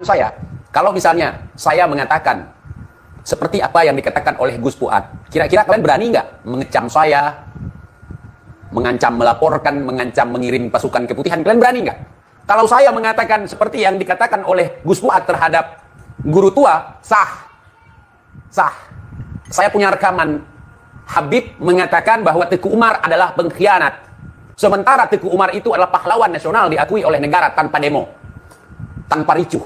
saya, kalau misalnya saya mengatakan seperti apa yang dikatakan oleh Gus Fuad, kira-kira kalian berani nggak mengecam saya, mengancam melaporkan, mengancam mengirim pasukan keputihan? Kalian berani nggak? Kalau saya mengatakan seperti yang dikatakan oleh Gus Fuad terhadap guru tua, sah. Saya punya rekaman. Habib mengatakan bahwa Teguh Umar adalah pengkhianat. Sementara Teguh Umar itu adalah pahlawan nasional diakui oleh negara tanpa demo, tanpa ricuh,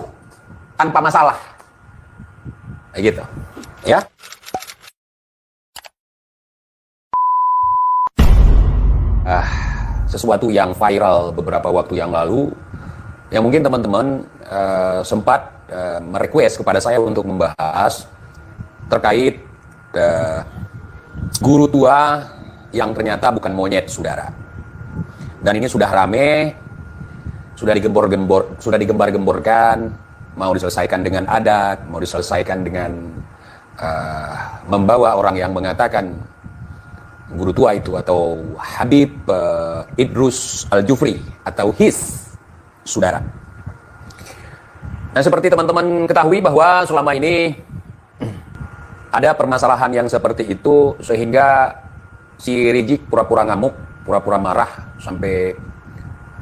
tanpa masalah. Kayak gitu. Ya. Sesuatu yang viral beberapa waktu yang lalu, yang mungkin teman-teman sempat merequest kepada saya untuk membahas terkait guru tua yang ternyata bukan monyet, saudara. Dan ini sudah rame, sudah digembar-gemborkan, mau diselesaikan dengan adat, mau diselesaikan dengan membawa orang yang mengatakan guru tua itu atau Habib Idrus Al-Jufri atau HIS, saudara. Nah, seperti teman-teman ketahui bahwa selama ini ada permasalahan yang seperti itu sehingga si Rizik pura-pura ngamuk, pura-pura marah sampai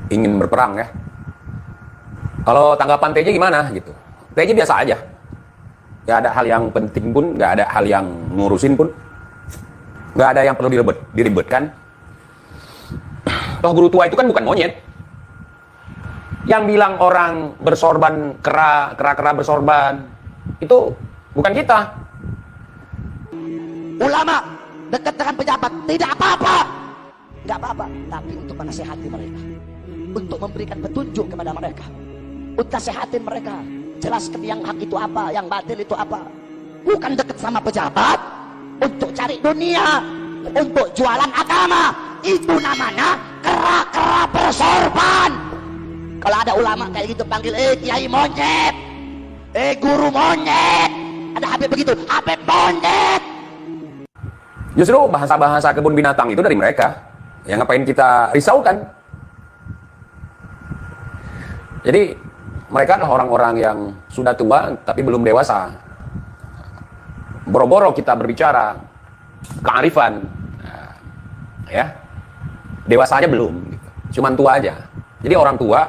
ingin berperang ya. Kalau tanggapan TJ gimana gitu? TJ biasa aja. Gak ada hal yang penting pun, gak ada hal yang ngurusin pun. Gak ada yang perlu diribetkan. Toh guru tua itu kan bukan monyet. Yang bilang orang bersorban, kera bersorban, itu bukan kita. Ulama dekat dengan pejabat tidak apa-apa, nggak apa-apa, tapi untuk menasihati mereka, untuk memberikan petunjuk kepada mereka, untuk nasihatin mereka, jelaskan yang hak itu apa, yang batil itu apa. Bukan dekat sama pejabat untuk cari dunia, untuk jualan agama. Itu namanya kera bersorban. Kalau ada ulama kayak gitu panggil kiai monyet, guru monyet. Ada Habib begitu, Habib monyet. Justru bahasa-bahasa kebun binatang itu dari mereka. Yang ngapain kita risaukan? Jadi mereka adalah orang-orang yang sudah tua tapi belum dewasa. Boro-boro kita berbicara kearifan, ya dewasa aja belum, cuman tua aja. Jadi orang tua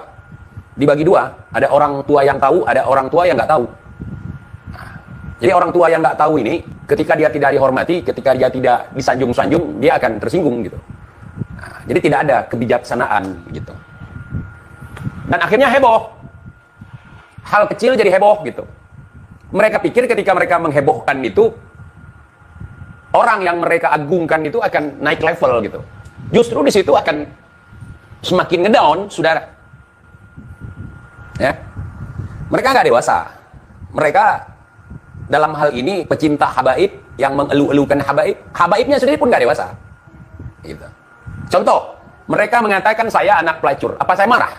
dibagi dua, ada orang tua yang tahu, ada orang tua yang nggak tahu. Jadi orang tua yang nggak tahu ini, ketika dia tidak dihormati, ketika dia tidak disanjung-sanjung, dia akan tersinggung gitu. Jadi tidak ada kebijaksanaan gitu. Dan akhirnya heboh. Hal kecil jadi heboh gitu. Mereka pikir ketika mereka menghebohkan itu, orang yang mereka agungkan itu akan naik level gitu. Justru di situ akan semakin ngedown, saudara. Ya, mereka nggak dewasa. Mereka dalam hal ini pecinta habaib yang mengeluh-elukan habaib, habaibnya sendiri pun nggak dewasa. Gitu. Contoh, mereka mengatakan saya anak pelacur. Apa saya marah?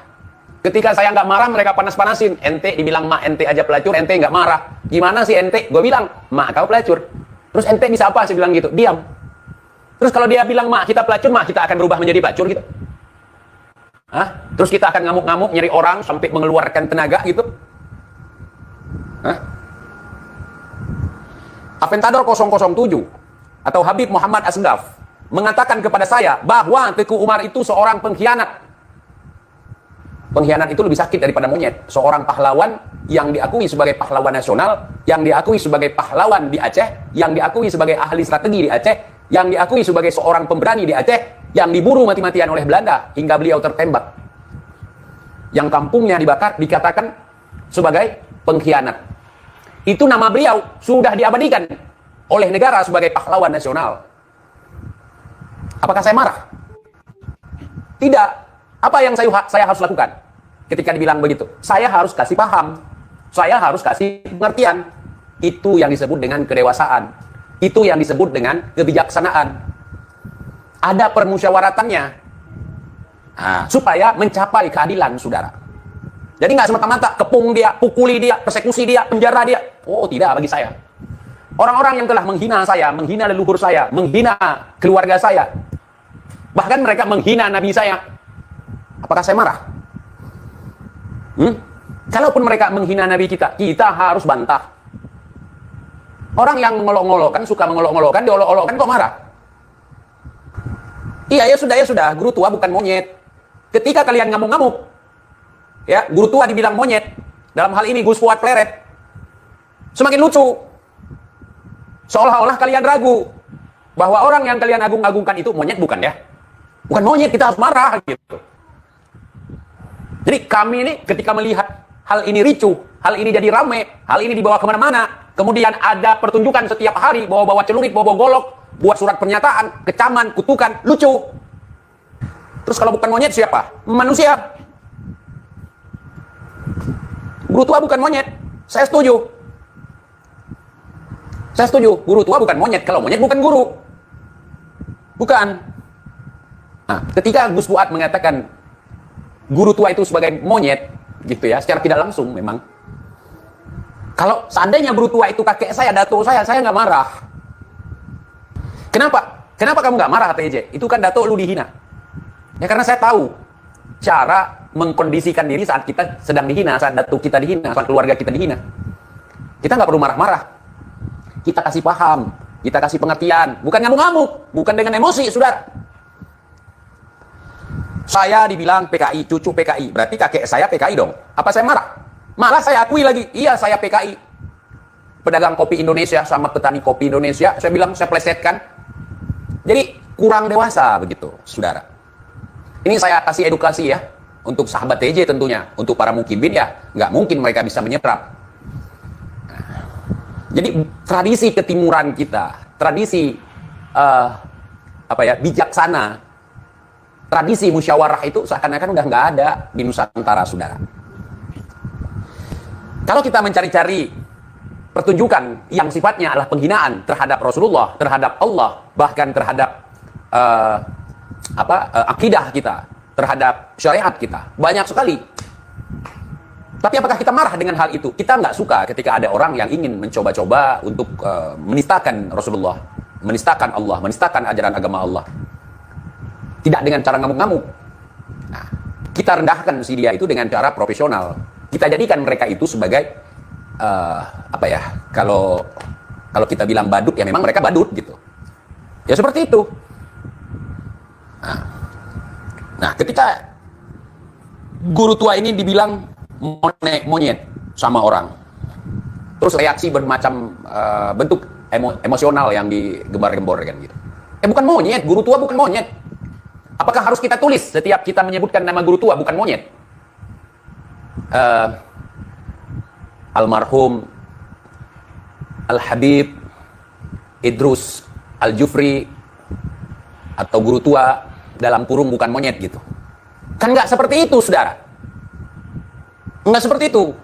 Ketika saya nggak marah, mereka panas-panasin. Ente dibilang mak ente aja pelacur, ente nggak marah. Gimana sih ente? Gue bilang, mak kau pelacur. Terus ente bisa apa? Saya bilang gitu, diam. Terus kalau dia bilang mak kita pelacur, mak kita akan berubah menjadi pelacur gitu. Hah? Terus kita akan ngamuk-ngamuk nyari orang sampai mengeluarkan tenaga gitu. Hah? Aventador 007 atau Habib Muhammad Asgaf mengatakan kepada saya bahwa Teguh Umar itu seorang pengkhianat. Pengkhianat itu lebih sakit daripada monyet. Seorang pahlawan yang diakui sebagai pahlawan nasional, yang diakui sebagai pahlawan di Aceh, yang diakui sebagai ahli strategi di Aceh, yang diakui sebagai seorang pemberani di Aceh, yang diburu mati-matian oleh Belanda hingga beliau tertembak. Yang kampungnya dibakar dikatakan sebagai pengkhianat. Itu nama beliau sudah diabadikan oleh negara sebagai pahlawan nasional. Apakah saya marah? Tidak. Apa yang saya harus lakukan ketika dibilang begitu? Saya harus kasih paham. Saya harus kasih pengertian. Itu yang disebut dengan kedewasaan. Itu yang disebut dengan kebijaksanaan. Ada permusyawaratannya. Supaya mencapai keadilan, saudara. Jadi nggak semata-mata kepung dia, pukuli dia, persekusi dia, penjara dia. Oh, tidak bagi saya. Orang-orang yang telah menghina saya, menghina leluhur saya, menghina keluarga saya, bahkan mereka menghina nabi saya. Apakah saya marah? Kalaupun mereka menghina Nabi kita, kita harus bantah. Orang yang mengolok-ngolokkan, suka mengolok-ngolokkan, diolok-olokkan kok marah. Iya, ya sudah, guru tua bukan monyet. Ketika kalian ngamuk-ngamuk, ya, guru tua dibilang monyet, dalam hal ini Gus Fuad Pleret, semakin lucu. Seolah-olah kalian ragu bahwa orang yang kalian agung-agungkan itu monyet, bukan ya? Bukan monyet, kita harus marah gitu. Jadi kami ini ketika melihat hal ini ricuh, hal ini jadi rame, hal ini dibawa kemana-mana, kemudian ada pertunjukan setiap hari, bawa-bawa celurit, bawa golok, buat surat pernyataan, kecaman, kutukan, lucu. Terus kalau bukan monyet siapa? Manusia. Guru tua bukan monyet. Saya setuju. Saya setuju. Guru tua bukan monyet. Kalau monyet bukan guru. Bukan. Nah, ketika Gus Fuad mengatakan guru tua itu sebagai monyet, gitu ya, secara tidak langsung memang. Kalau seandainya guru tua itu kakek saya, dato saya nggak marah. Kenapa? Kenapa kamu nggak marah, TJ? Itu kan dato lu dihina. Ya karena saya tahu cara mengkondisikan diri saat kita sedang dihina, saat dato kita dihina, saat keluarga kita dihina. Kita nggak perlu marah-marah. Kita kasih paham, kita kasih pengertian, bukan ngamuk-ngamuk, bukan dengan emosi, saudara. Saya dibilang PKI, cucu PKI, berarti kakek saya PKI dong. Apa saya marah? Malah saya akui lagi, iya saya PKI. Pedagang kopi Indonesia sama petani kopi Indonesia, saya bilang saya plesetkan. Jadi kurang dewasa begitu, saudara. Ini saya kasih edukasi ya, untuk sahabat TJ tentunya, untuk para mukibin ya, nggak mungkin mereka bisa menyerap. Jadi tradisi ketimuran kita, tradisi bijaksana, tradisi musyawarah itu seakan-akan udah nggak ada di Nusantara, saudara. Kalau kita mencari-cari pertunjukan yang sifatnya adalah penghinaan terhadap Rasulullah, terhadap Allah, bahkan terhadap akidah kita, terhadap syariat kita, banyak sekali. Tapi apakah kita marah dengan hal itu? Kita nggak suka ketika ada orang yang ingin mencoba-coba untuk menistakan Rasulullah, menistakan Allah, menistakan ajaran agama Allah. Tidak dengan cara ngamuk-ngamuk. Nah, kita rendahkan si dia itu dengan cara profesional. Kita jadikan mereka itu sebagai kalau kita bilang badut, ya memang mereka badut gitu. Ya seperti itu. Nah, ketika guru tua ini dibilang monyet sama orang, terus reaksi bermacam bentuk emosional yang digembar-gemborkan gitu. Bukan monyet, guru tua bukan monyet. Apakah harus kita tulis setiap kita menyebutkan nama guru tua bukan monyet? Almarhum Al-Habib Idrus Al-Jufri atau guru tua dalam kurung bukan monyet gitu. Kan nggak seperti itu, saudara. Nggak seperti itu.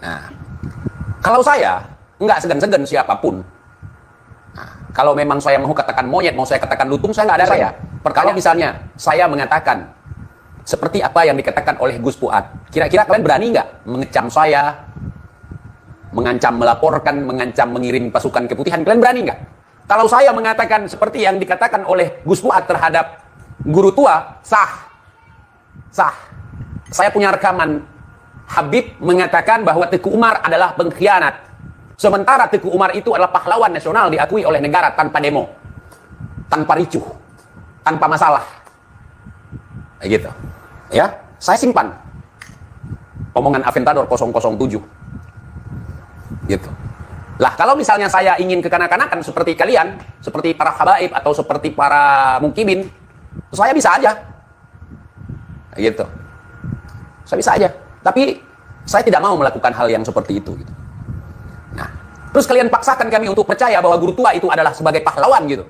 Nah, kalau saya nggak segan-segan siapapun. Nah, kalau memang saya mau katakan monyet, mau saya katakan lutung, saya nggak ada saya. Kalau misalnya saya mengatakan seperti apa yang dikatakan oleh Gus Fuad, kira-kira kalian berani nggak mengecam saya, mengancam melaporkan, mengancam mengirim pasukan keputihan? Kalian berani nggak? Kalau saya mengatakan seperti yang dikatakan oleh Gus Fuad terhadap guru tua, sah. Saya punya rekaman Habib mengatakan bahwa Teguh Umar adalah pengkhianat. Sementara Teguh Umar itu adalah pahlawan nasional diakui oleh negara tanpa demo, tanpa ricuh, tanpa masalah. Gitu. Ya, saya simpan omongan Aventador 007. Gitu. Lah, kalau misalnya saya ingin kekanak-kanakan seperti kalian, seperti para habaib atau seperti para mukibin, saya bisa aja. Gitu. Saya bisa aja. Tapi saya tidak mau melakukan hal yang seperti itu gitu. Nah, terus kalian paksakan kami untuk percaya bahwa guru tua itu adalah sebagai pahlawan gitu.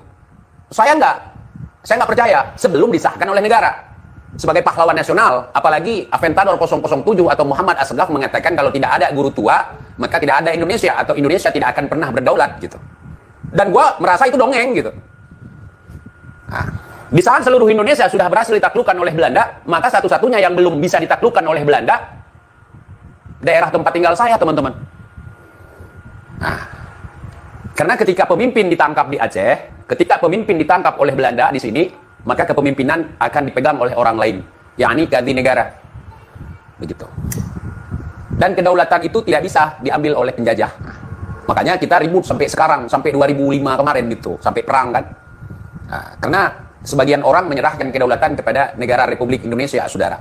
Saya nggak percaya sebelum disahkan oleh negara sebagai pahlawan nasional, apalagi Aventador 007 atau Muhammad Asghaf mengatakan kalau tidak ada guru tua, maka tidak ada Indonesia, atau Indonesia tidak akan pernah berdaulat gitu. Dan gua merasa itu dongeng gitu. Nah, di saat seluruh Indonesia sudah berhasil ditaklukkan oleh Belanda, maka satu-satunya yang belum bisa ditaklukkan oleh Belanda daerah tempat tinggal saya, teman-teman. Nah, karena ketika pemimpin ditangkap di Aceh, ketika pemimpin ditangkap oleh Belanda di sini, maka kepemimpinan akan dipegang oleh orang lain, yakni ganti negara. Begitu. Dan kedaulatan itu tidak bisa diambil oleh penjajah. Makanya kita ribut sampai sekarang, sampai 2005 kemarin gitu, sampai perang kan. Karena sebagian orang menyerahkan kedaulatan kepada negara Republik Indonesia, saudara.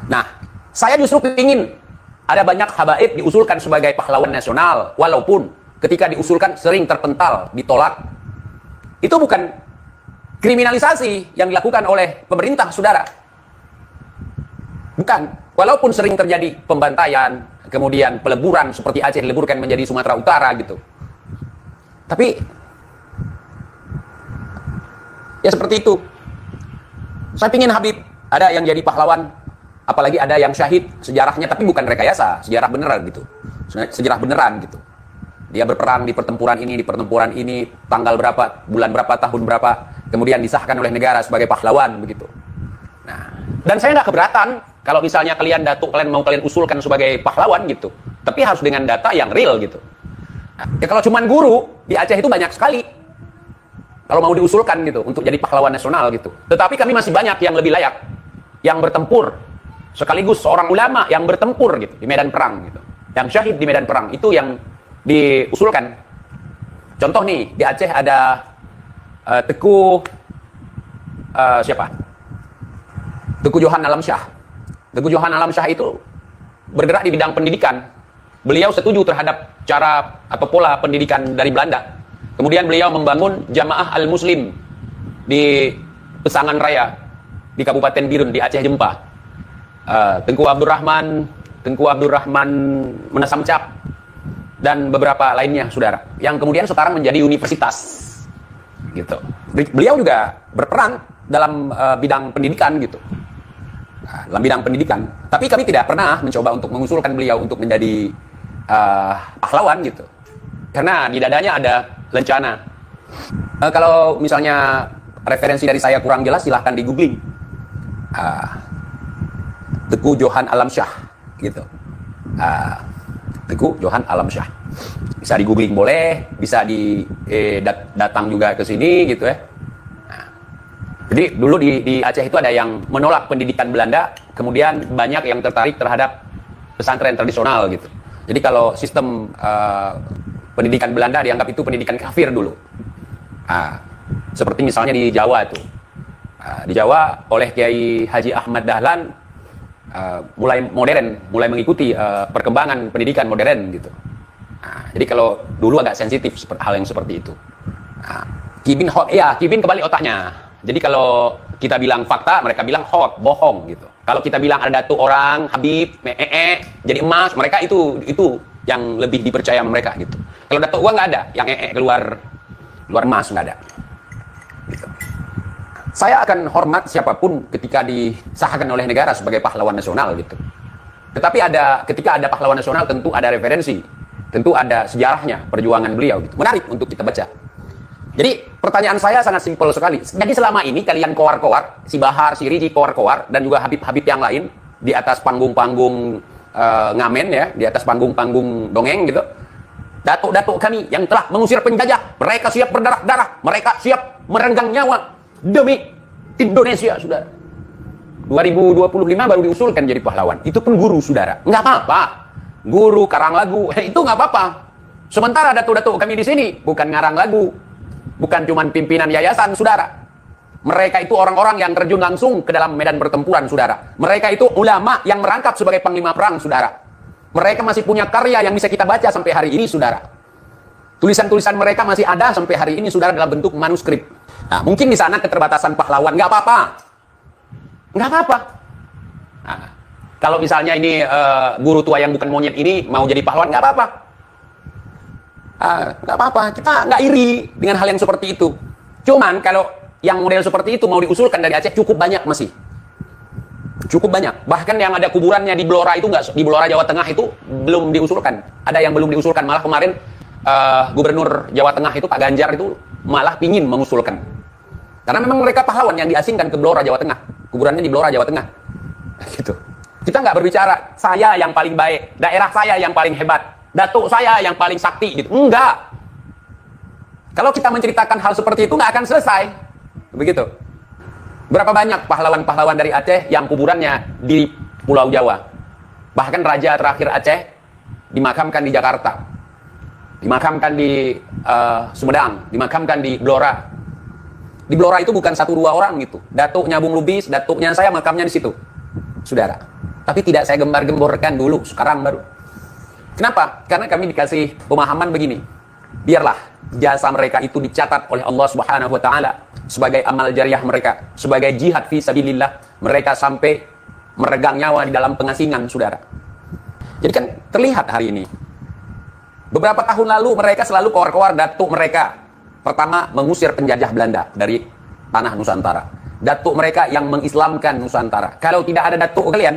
Nah, saya justru ingin ada banyak habaib diusulkan sebagai pahlawan nasional, walaupun ketika diusulkan sering terpental, ditolak. Itu bukan kriminalisasi yang dilakukan oleh pemerintah, saudara. Bukan. Walaupun sering terjadi pembantaian, kemudian peleburan seperti Aceh dileburkan menjadi Sumatera Utara gitu. Tapi ya seperti itu. Saya ingin Habib ada yang jadi pahlawan, apalagi ada yang syahid sejarahnya, tapi bukan rekayasa, sejarah beneran gitu. Sejarah beneran gitu. Dia berperang di pertempuran ini, tanggal berapa, bulan berapa, tahun berapa, kemudian disahkan oleh negara sebagai pahlawan begitu. Nah, dan saya nggak keberatan kalau misalnya kalian mau kalian usulkan sebagai pahlawan gitu, tapi harus dengan data yang real gitu. Nah, ya kalau cuman guru di Aceh itu banyak sekali kalau mau diusulkan gitu untuk jadi pahlawan nasional gitu. Tetapi kami masih banyak yang lebih layak, yang bertempur sekaligus seorang ulama yang bertempur gitu di medan perang gitu, yang syahid di medan perang, itu yang diusulkan. Contoh nih, di Aceh ada Teguh Teguh Johan Alamsyah. Teguh Johan Alamsyah itu bergerak di bidang pendidikan. Beliau setuju terhadap cara atau pola pendidikan dari Belanda. Kemudian beliau membangun Jamaah Al-Muslim di Pesangan Raya di Kabupaten Birun di Aceh Jempa. Tengku Abdurrahman Menasamcap dan beberapa lainnya, saudara, yang kemudian sekarang menjadi universitas gitu. Beliau juga berperan dalam bidang pendidikan gitu, dalam bidang pendidikan. Tapi kami tidak pernah mencoba untuk mengusulkan beliau untuk menjadi pahlawan gitu, karena di dadanya ada lencana. Kalau misalnya referensi dari saya kurang jelas, silahkan di googling Teguh Johan Alamsyah gitu. Teguh Johan Alamsyah. Bisa di googling boleh, bisa datang juga ke sini gitu ya. Nah, jadi dulu di Aceh itu ada yang menolak pendidikan Belanda, kemudian banyak yang tertarik terhadap pesantren tradisional gitu. Jadi kalau sistem pendidikan Belanda dianggap itu pendidikan kafir dulu. Seperti misalnya di Jawa itu. Di Jawa oleh Kiai Haji Ahmad Dahlan mulai mengikuti perkembangan pendidikan modern gitu. Jadi kalau dulu agak sensitif hal yang seperti itu. Kibin kebalik otaknya. Jadi kalau kita bilang fakta, mereka bilang bohong gitu. Kalau kita bilang ada tuh orang Habib, jadi emas, mereka itu yang lebih dipercaya mereka gitu. Kalau datuk uang nggak ada, yang keluar emas nggak ada. Gitu. Saya akan hormat siapapun ketika disahkan oleh negara sebagai pahlawan nasional gitu. Tetapi ketika ada pahlawan nasional tentu ada referensi, tentu ada sejarahnya, perjuangan beliau gitu. Menarik untuk kita baca. Jadi pertanyaan saya sangat simpel sekali. Jadi selama ini kalian koar-koar, si Bahar, si Riji koar-koar, dan juga Habib-Habib yang lain di atas panggung-panggung ngamen ya, di atas panggung-panggung dongeng gitu. Datuk-datuk kami yang telah mengusir penjajah, mereka siap berdarah-darah, mereka siap merenggang nyawa demi Indonesia, saudara. 2025 baru diusulkan jadi pahlawan. Itu pun guru, saudara. Nggak apa-apa. Guru karang lagu, itu nggak apa-apa. Sementara datuk-datuk kami di sini bukan ngarang lagu, bukan cuman pimpinan yayasan, saudara. Mereka itu orang-orang yang terjun langsung ke dalam medan pertempuran, saudara. Mereka itu ulama yang merangkap sebagai panglima perang, saudara. Mereka masih punya karya yang bisa kita baca sampai hari ini, saudara. Tulisan-tulisan mereka masih ada sampai hari ini, saudara, dalam bentuk manuskrip. Nah, mungkin di sana keterbatasan pahlawan, nggak apa-apa. Nggak apa-apa. Nah, kalau misalnya ini guru tua yang bukan monyet ini mau jadi pahlawan, nggak apa-apa. Nggak apa-apa, kita nggak iri dengan hal yang seperti itu. Cuman kalau yang model seperti itu mau diusulkan dari Aceh cukup banyak masih. Cukup banyak. Bahkan yang ada kuburannya di Blora itu di Blora Jawa Tengah itu belum diusulkan. Ada yang belum diusulkan, malah kemarin Gubernur Jawa Tengah itu Pak Ganjar itu malah pingin mengusulkan. Karena memang mereka pahlawan yang diasingkan ke Blora Jawa Tengah. Kuburannya di Blora Jawa Tengah. Gitu. Kita nggak berbicara saya yang paling baik, daerah saya yang paling hebat, datuk saya yang paling sakti gitu. Enggak. Kalau kita menceritakan hal seperti itu nggak akan selesai. Begitu. Berapa banyak pahlawan-pahlawan dari Aceh yang kuburannya di Pulau Jawa? Bahkan raja terakhir Aceh dimakamkan di Jakarta, dimakamkan di Sumedang, dimakamkan di Blora. Di Blora itu bukan 1-2 orang gitu. Datuknya Bung Lubis, datuknya saya makamnya di situ, saudara. Tapi tidak saya gembar-gemborkan dulu, sekarang baru. Kenapa? Karena kami dikasih pemahaman begini. Biarlah jasa mereka itu dicatat oleh Allah Subhanahu wa taala sebagai amal jariah mereka, sebagai jihad fi sabilillah. Mereka sampai meregang nyawa di dalam pengasingan, saudara. Jadi kan terlihat hari ini. Beberapa tahun lalu mereka selalu keluar-keluar datuk mereka. Pertama, mengusir penjajah Belanda dari tanah Nusantara. Datuk mereka yang mengislamkan Nusantara. Kalau tidak ada datuk kalian,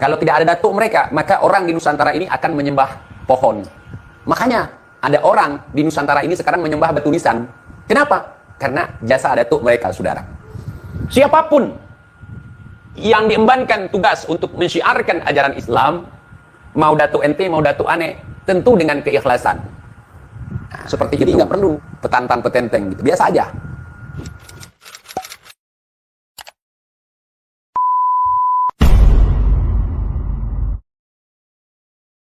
kalau tidak ada datuk mereka, maka orang di Nusantara ini akan menyembah pohon. Makanya ada orang di Nusantara ini sekarang menyembah batu nisan. Kenapa? Karena jasa datuk mereka, saudara. Siapapun yang diembankan tugas untuk mensyiarkan ajaran Islam, mau datuk ente, mau datuk aneh, tentu dengan keikhlasan. Seperti itu, nggak perlu petantang petenteng gitu, biasa aja.